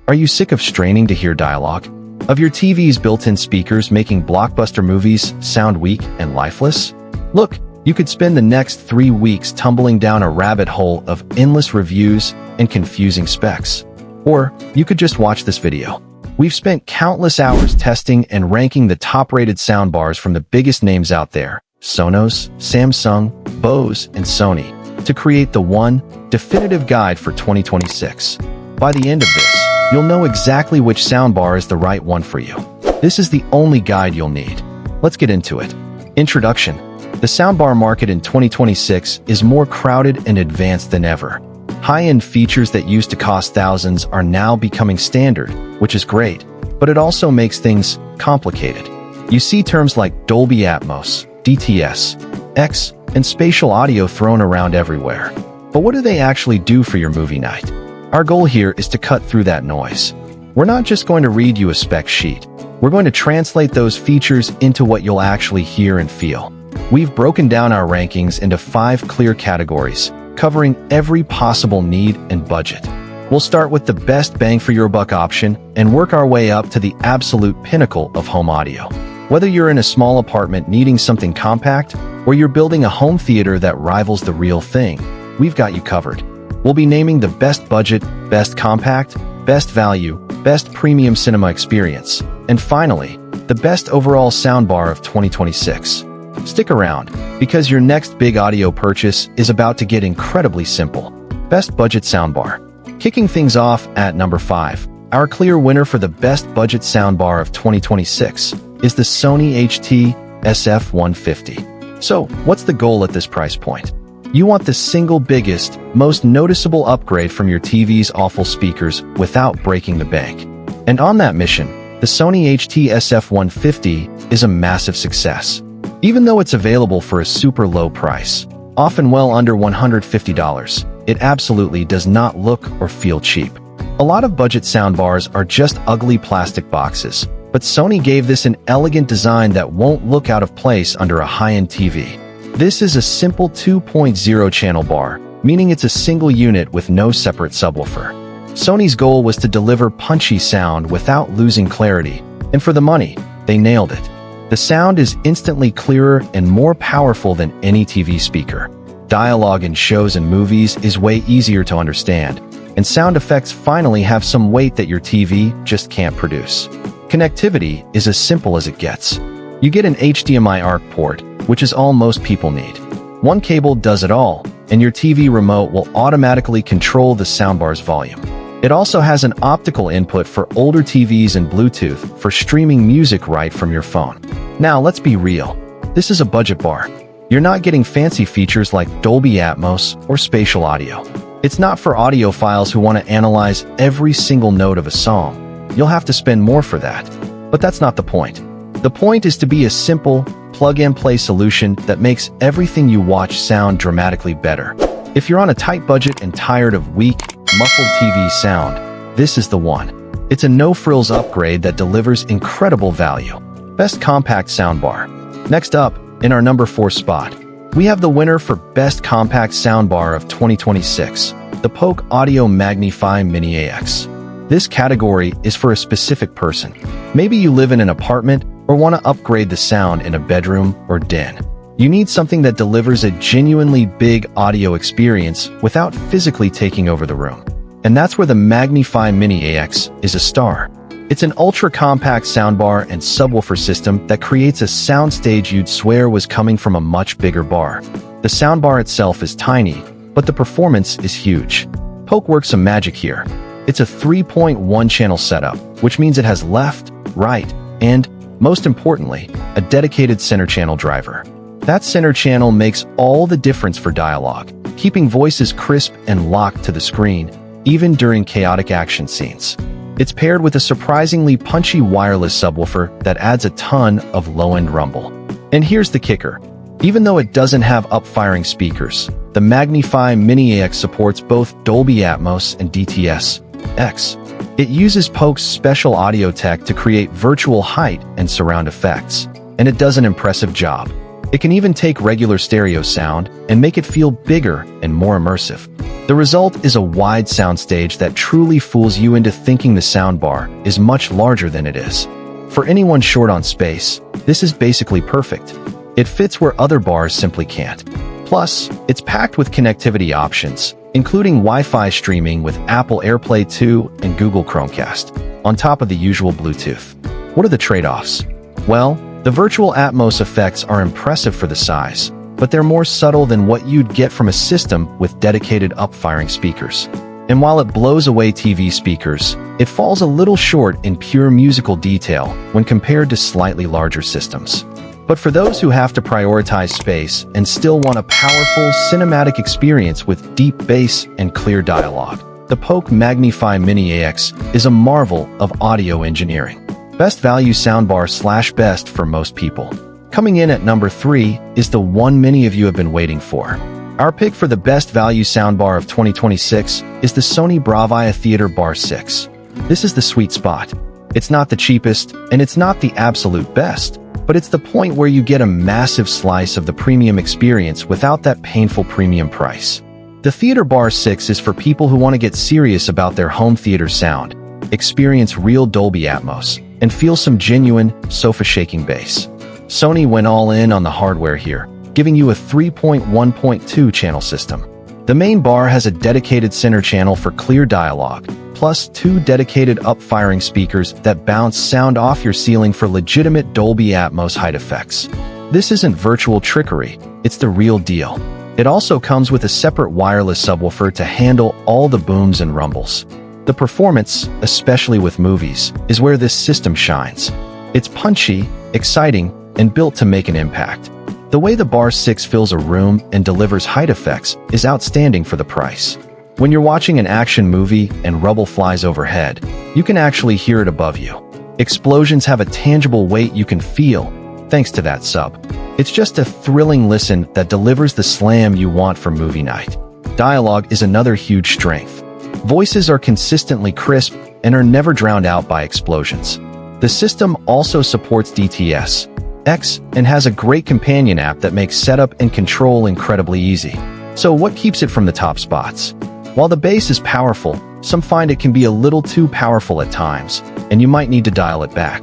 Are you sick of straining to hear dialogue? Of your TV's built-in speakers making blockbuster movies sound weak and lifeless? Look, you could spend the next 3 weeks tumbling down a rabbit hole of endless reviews and confusing specs. Or you could just watch this video. We've spent countless hours testing and ranking the top-rated soundbars from the biggest names out there, Sonos, Samsung, Bose, and Sony, to create the one definitive guide for 2026. By the end of this, you'll know exactly which soundbar is the right one for you. This is the only guide you'll need. Let's get into it. Introduction. The soundbar market in 2026 is more crowded and advanced than ever. High-end features that used to cost thousands are now becoming standard, which is great, but it also makes things complicated. You see terms like Dolby Atmos, DTS, X, and spatial audio thrown around everywhere. But what do they actually do for your movie night? Our goal here is to cut through that noise. We're not just going to read you a spec sheet. We're going to translate those features into what you'll actually hear and feel. We've broken down our rankings into 5 clear categories, covering every possible need and budget. We'll start with the best bang for your buck option and work our way up to the absolute pinnacle of home audio. Whether you're in a small apartment needing something compact, or you're building a home theater that rivals the real thing, we've got you covered. We'll be naming the best budget, best compact, best value, best premium cinema experience, and finally, the best overall soundbar of 2026. Stick around, because your next big audio purchase is about to get incredibly simple. Best budget soundbar. Kicking things off at number 5, our clear winner for the best budget soundbar of 2026 is the Sony HT-SF150. So, what's the goal at this price point? You want the single biggest, most noticeable upgrade from your TV's awful speakers without breaking the bank. And on that mission, the Sony HT-SF150 is a massive success. Even though it's available for a super low price, often well under $150, it absolutely does not look or feel cheap. A lot of budget soundbars are just ugly plastic boxes, but Sony gave this an elegant design that won't look out of place under a high-end TV. This is a simple 2.0 channel bar, meaning it's a single unit with no separate subwoofer. Sony's goal was to deliver punchy sound without losing clarity, and for the money, they nailed it. The sound is instantly clearer and more powerful than any TV speaker. Dialogue in shows and movies is way easier to understand, and sound effects finally have some weight that your TV just can't produce. Connectivity is as simple as it gets. You get an HDMI ARC port, which is all most people need. One cable does it all, and your TV remote will automatically control the soundbar's volume. It also has an optical input for older TVs and Bluetooth for streaming music right from your phone. Now, let's be real. This is a budget bar. You're not getting fancy features like Dolby Atmos or spatial audio. It's not for audiophiles who want to analyze every single note of a song. You'll have to spend more for that. But that's not the point. The point is to be a simple, plug-and-play solution that makes everything you watch sound dramatically better. If you're on a tight budget and tired of weak, muffled TV sound, this is the one. It's a no-frills upgrade that delivers incredible value. Best compact soundbar. Next up, in our number 4 spot, we have the winner for Best Compact Soundbar of 2026, the Polk Audio Magnify Mini AX. This category is for a specific person. Maybe you live in an apartment or want to upgrade the sound in a bedroom or den. You need something that delivers a genuinely big audio experience without physically taking over the room. And that's where the Magnify Mini AX is a star. It's an ultra-compact soundbar and subwoofer system that creates a soundstage you'd swear was coming from a much bigger bar. The soundbar itself is tiny, but the performance is huge. Polk works some magic here. It's a 3.1 channel setup, which means it has left, right, and, most importantly, a dedicated center channel driver. That center channel makes all the difference for dialogue, keeping voices crisp and locked to the screen, even during chaotic action scenes. It's paired with a surprisingly punchy wireless subwoofer that adds a ton of low-end rumble. And here's the kicker. Even though it doesn't have up-firing speakers, the Magnify Mini AX supports both Dolby Atmos and DTS X. It uses Polk's special audio tech to create virtual height and surround effects, and it does an impressive job. It can even take regular stereo sound and make it feel bigger and more immersive. The result is a wide soundstage that truly fools you into thinking the soundbar is much larger than it is. For anyone short on space, this is basically perfect. It fits where other bars simply can't. Plus, it's packed with connectivity options, including Wi-Fi streaming with Apple AirPlay 2 and Google Chromecast, on top of the usual Bluetooth. What are the trade-offs? Well, the virtual Atmos effects are impressive for the size, but they're more subtle than what you'd get from a system with dedicated up-firing speakers. And while it blows away TV speakers, it falls a little short in pure musical detail when compared to slightly larger systems. But for those who have to prioritize space and still want a powerful cinematic experience with deep bass and clear dialogue, the Polk Magnify Mini AX is a marvel of audio engineering. Best value soundbar / best for most people. Coming in at number 3 is the one many of you have been waiting for. Our pick for the best value soundbar of 2026 is the Sony Bravia Theater Bar 6. This is the sweet spot. It's not the cheapest, and it's not the absolute best, but it's the point where you get a massive slice of the premium experience without that painful premium price. The Theater Bar 6 is for people who want to get serious about their home theater sound, experience real Dolby Atmos, and feel some genuine, sofa-shaking bass. Sony went all in on the hardware here, giving you a 3.1.2 channel system. The main bar has a dedicated center channel for clear dialogue, plus 2 dedicated up-firing speakers that bounce sound off your ceiling for legitimate Dolby Atmos height effects. This isn't virtual trickery, it's the real deal. It also comes with a separate wireless subwoofer to handle all the booms and rumbles. The performance, especially with movies, is where this system shines. It's punchy, exciting, and built to make an impact. The way the Bar 6 fills a room and delivers height effects is outstanding for the price. When you're watching an action movie and rubble flies overhead, you can actually hear it above you. Explosions have a tangible weight you can feel, thanks to that sub. It's just a thrilling listen that delivers the slam you want for movie night. Dialogue is another huge strength. Voices are consistently crisp and are never drowned out by explosions. The system also supports DTS X and has a great companion app that makes setup and control incredibly easy. So what keeps it from the top spots? While the bass is powerful, some find it can be a little too powerful at times, and you might need to dial it back.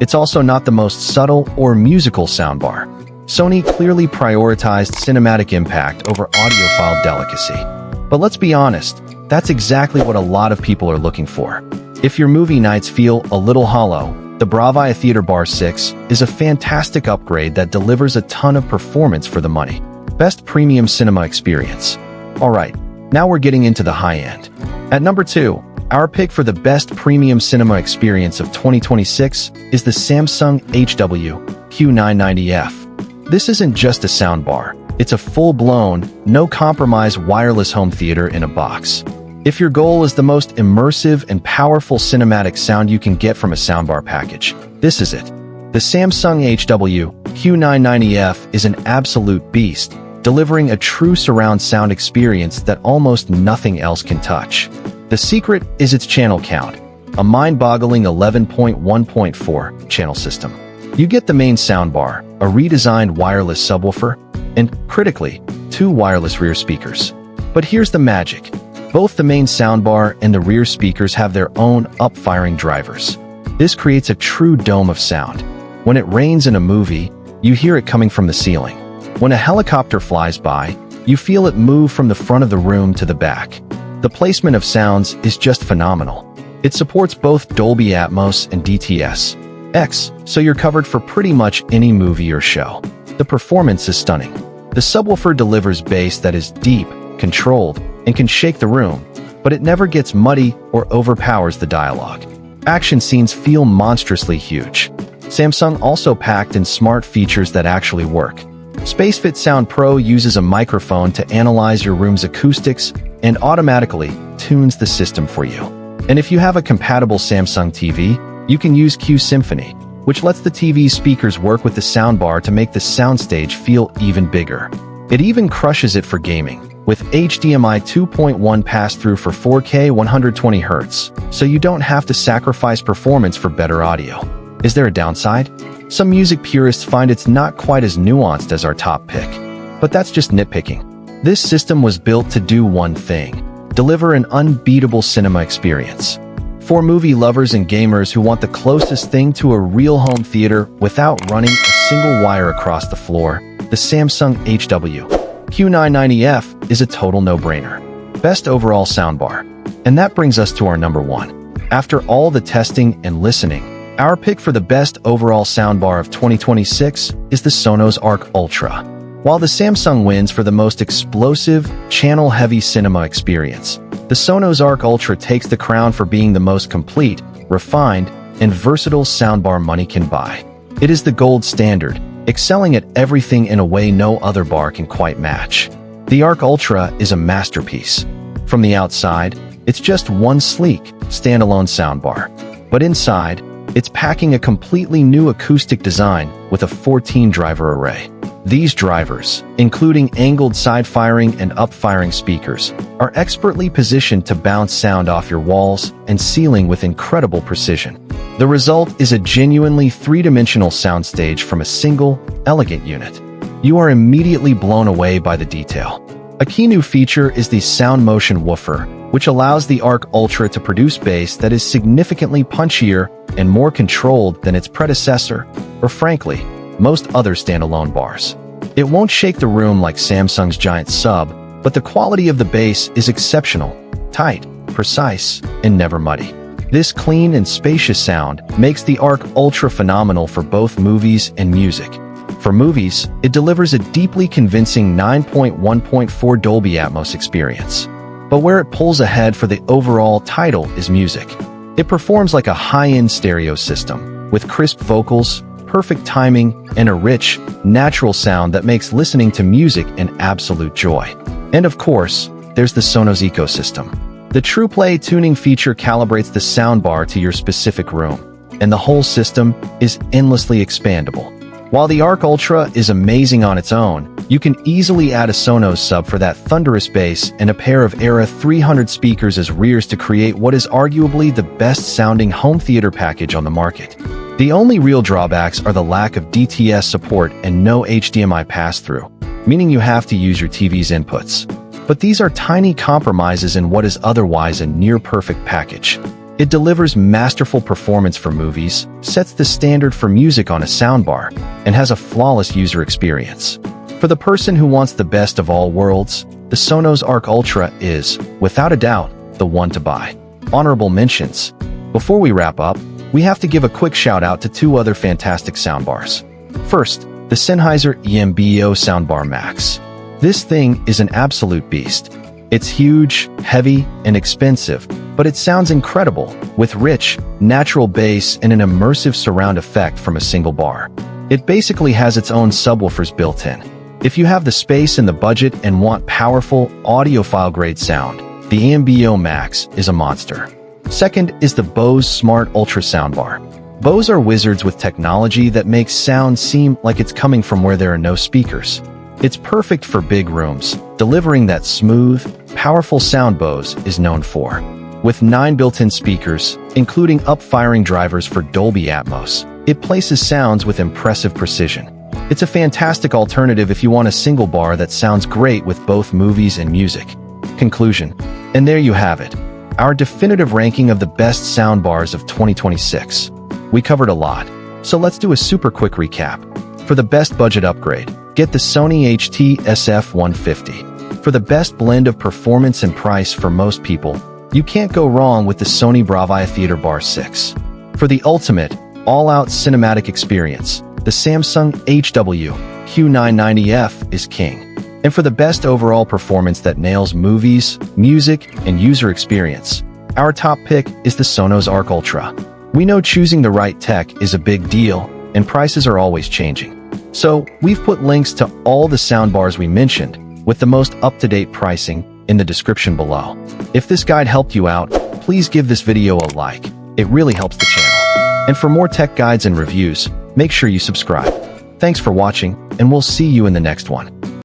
It's also not the most subtle or musical soundbar. Sony clearly prioritized cinematic impact over audiophile delicacy. But let's be honest, that's exactly what a lot of people are looking for. If your movie nights feel a little hollow, the Bravia Theater Bar 6 is a fantastic upgrade that delivers a ton of performance for the money. Best premium cinema experience. Alright, now we're getting into the high end. At number 2, our pick for the best premium cinema experience of 2026 is the Samsung HW-Q990F. This isn't just a soundbar, it's a full-blown, no-compromise wireless home theater in a box. If your goal is the most immersive and powerful cinematic sound you can get from a soundbar package, this is it. The Samsung HW-Q990F is an absolute beast, delivering a true surround sound experience that almost nothing else can touch. The secret is its channel count, a mind-boggling 11.1.4 channel system. You get the main soundbar, a redesigned wireless subwoofer, and, critically, 2 wireless rear speakers. But here's the magic. Both the main soundbar and the rear speakers have their own up-firing drivers. This creates a true dome of sound. When it rains in a movie, you hear it coming from the ceiling. When a helicopter flies by, you feel it move from the front of the room to the back. The placement of sounds is just phenomenal. It supports both Dolby Atmos and DTS X, so you're covered for pretty much any movie or show. The performance is stunning. The subwoofer delivers bass that is deep, controlled, and can shake the room, but it never gets muddy or overpowers the dialogue. Action scenes feel monstrously huge. Samsung also packed in smart features that actually work. SpaceFit Sound Pro uses a microphone to analyze your room's acoustics and automatically tunes the system for you. And if you have a compatible Samsung TV, you can use Q Symphony, which lets the TV's speakers work with the soundbar to make the soundstage feel even bigger. It even crushes it for gaming, with HDMI 2.1 pass-through for 4K 120Hz, so you don't have to sacrifice performance for better audio. Is there a downside? Some music purists find it's not quite as nuanced as our top pick, but that's just nitpicking. This system was built to do one thing: deliver an unbeatable cinema experience. For movie lovers and gamers who want the closest thing to a real home theater without running a single wire across the floor, the Samsung Q990F is a total no-brainer. Best overall soundbar. And that brings us to our number one. After all the testing and listening, our pick for the best overall soundbar of 2026 is the Sonos Arc Ultra. While the Samsung wins for the most explosive, channel-heavy cinema experience, the Sonos Arc Ultra takes the crown for being the most complete, refined, and versatile soundbar money can buy. It is the gold standard, excelling at everything in a way no other bar can quite match. The Arc Ultra is a masterpiece. From the outside, it's just one sleek, standalone soundbar. But inside, it's packing a completely new acoustic design with a 14-driver array. These drivers, including angled side-firing and up-firing speakers, are expertly positioned to bounce sound off your walls and ceiling with incredible precision. The result is a genuinely three-dimensional soundstage from a single, elegant unit. You are immediately blown away by the detail. A key new feature is the Sound Motion Woofer, which allows the Arc Ultra to produce bass that is significantly punchier and more controlled than its predecessor, or frankly, most other standalone bars. It won't shake the room like Samsung's giant sub, but the quality of the bass is exceptional, tight, precise, and never muddy. This clean and spacious sound makes the Arc Ultra phenomenal for both movies and music. For movies, it delivers a deeply convincing 9.1.4 Dolby Atmos experience. But where it pulls ahead for the overall title is music. It performs like a high-end stereo system, with crisp vocals, perfect timing, and a rich, natural sound that makes listening to music an absolute joy. And of course, there's the Sonos ecosystem. The TruePlay tuning feature calibrates the soundbar to your specific room, and the whole system is endlessly expandable. While the Arc Ultra is amazing on its own, you can easily add a Sonos sub for that thunderous bass and a pair of Era 300 speakers as rears to create what is arguably the best-sounding home theater package on the market. The only real drawbacks are the lack of DTS support and no HDMI pass-through, meaning you have to use your TV's inputs. But these are tiny compromises in what is otherwise a near-perfect package. It delivers masterful performance for movies, sets the standard for music on a soundbar, and has a flawless user experience. For the person who wants the best of all worlds, the Sonos Arc Ultra is, without a doubt, the one to buy. Honorable mentions. Before we wrap up, we have to give a quick shout-out to two other fantastic soundbars. First, the Sennheiser EMBO Soundbar Max. This thing is an absolute beast. It's huge, heavy, and expensive, but it sounds incredible, with rich, natural bass and an immersive surround effect from a single bar. It basically has its own subwoofers built in. If you have the space and the budget and want powerful, audiophile-grade sound, the EMBO Max is a monster. Second is the Bose Smart Ultra Soundbar. Bose are wizards with technology that makes sound seem like it's coming from where there are no speakers. It's perfect for big rooms, delivering that smooth, powerful sound Bose is known for. With 9 built-in speakers, including up-firing drivers for Dolby Atmos, it places sounds with impressive precision. It's a fantastic alternative if you want a single bar that sounds great with both movies and music. Conclusion. And there you have it. Our definitive ranking of the best soundbars of 2026. We covered a lot, so let's do a super quick recap. For the best budget upgrade, get the Sony HT-SF150. For the best blend of performance and price for most people, you can't go wrong with the Sony Bravia Theater Bar 6. For the ultimate, all-out cinematic experience, the Samsung Q990F is king. And for the best overall performance that nails movies, music, and user experience, our top pick is the Sonos Arc Ultra. We know choosing the right tech is a big deal, and prices are always changing. So, we've put links to all the soundbars we mentioned, with the most up-to-date pricing, in the description below. If this guide helped you out, please give this video a like. It really helps the channel. And for more tech guides and reviews, make sure you subscribe. Thanks for watching, and we'll see you in the next one.